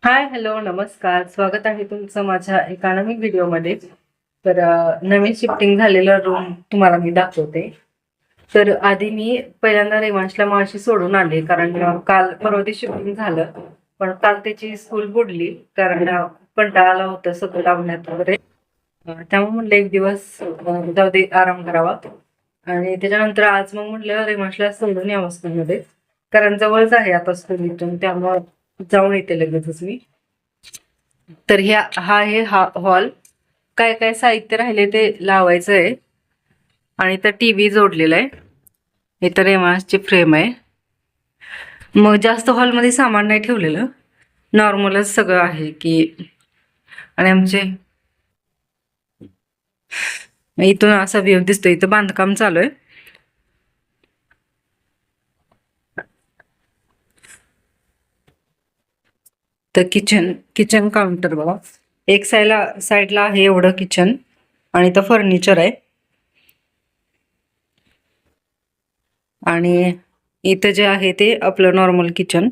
हाय, hello, नमस्कार. स्वागत आहे तुमचं माझ्या एका नवीन व्हिडिओमध्ये. तर नवीन शिफ्टिंग झालेला रूम तुम्हाला मी दाखवते. तर आधी मी पहिल्यांदा रेवांशला मावशी सोडून आले, कारण काल परवा दिवशी शिफ्टिंग झालं. पण काल त्याची स्कूल बुडली, कारण कंटाळा आला होता सगळं लावण्यात वगैरे. त्यामुळे म्हणलं एक दिवस जाऊ दे, आराम करावा. आणि त्याच्यानंतर आज मग म्हटलं रेवांशला सोडून यावं स्कूलमध्ये, कारण जवळच आहे आता स्कूल इथून, त्यामुळं जाऊन येते लगेचच मी. तर हा आहे हॉल. काय काय साहित्य राहिले ते लावायचं आहे. आणि इथं टीव्ही जोडलेला आहे. इथं रेमासची फ्रेम आहे. मग जास्त हॉलमध्ये सामान नाही ठेवलेलं, नॉर्मलच सगळं आहे की. आणि आमचे इथून असा व्ह्यू दिसतो. इथं बांधकाम चालू आहे. तर किचन काउंटर बघा, एक साईडला आहे एवढं किचन. आणि इथं फर्निचर आहे. आणि इथं जे आहे ते आपलं नॉर्मल किचन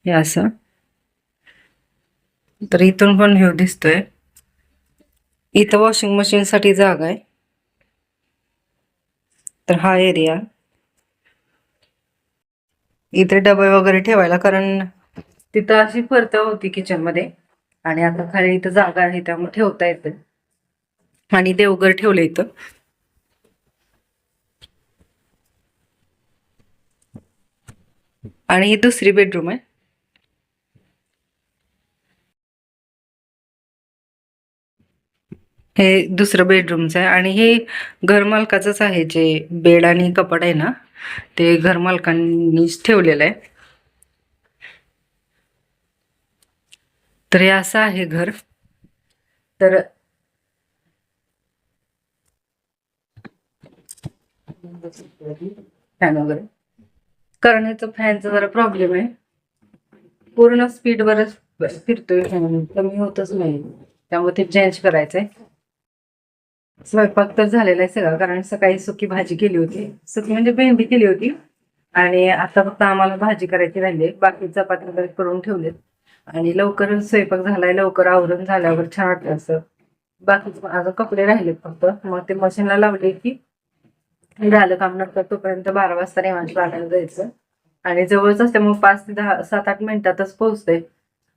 हे असं. तर इथून पण व्ह्यू दिसतोय. इथं वॉशिंग मशीन साठी जागा आहे. तर हा एरिया, इथे डबे वगैरे ठेवायला, कारण तिथं अशी फरत होती किचन मध्ये. आणि आता खाली इथं जागा आहे त्यामुळे ठेवता येते. आणि देवघर ठेवलं इथं. आणि ही दुसरी बेडरूम आहे. हे दुसरं बेडरूमचं आहे. आणि हे घरमालकाचंच आहे. जे बेड आणि कपाट आहे ना, ते घरमालकांनीच ठेवलेलं आहे. तर हे असं आहे घर. तर फॅन वगैरे, कारण याचा फॅनचा जरा प्रॉब्लेम आहे. पूर्ण स्पीडवरच फिरतोय फॅन, कमी होतच नाही. त्यामुळे ते चेंज करायचंय. स्वयंपाक तर झालेला आहे सगळा, कारण सकाळी सुकी भाजी केली होती. सुकी म्हणजे भेंडी केली होती. आणि आता फक्त आम्हाला भाजी करायची राहिली. बाकी चपाती वगैरे करून ठेवलेत. आणि लवकर स्वयंपाक झालाय, लवकर आवरून झाल्यावर छान वाटतं असं. बाकीच अजून कपडे राहिलेत फक्त, मग ते मशीनला लावले की झालं काम. नंतर तोपर्यंत 12 वाजता रेवांश वाटायला जायचं. आणि जवळच असल्यामुळे 5 ते 10 7-8 मिनिटातच पोहोचते.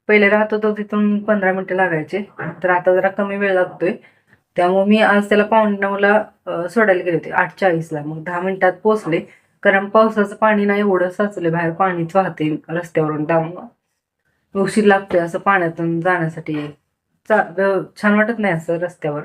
पहिले राहत होतो तिथून 15 मिनिटं लागायचे, तर आता जरा कमी वेळ लागतोय. त्यामुळे मी आज त्याला 8:45ला सोडायला गेले होते, 8:40ला. मग 10 मिनिटात पोहोचले. कारण पावसाचं पाणी नाही एवढं साचले, बाहेर पाणीच वाहते रस्त्यावरून. त्यामुळं उशीर लागतोय असं पाण्यातून जाण्यासाठी. छान वाटत नाही असं रस्त्यावर.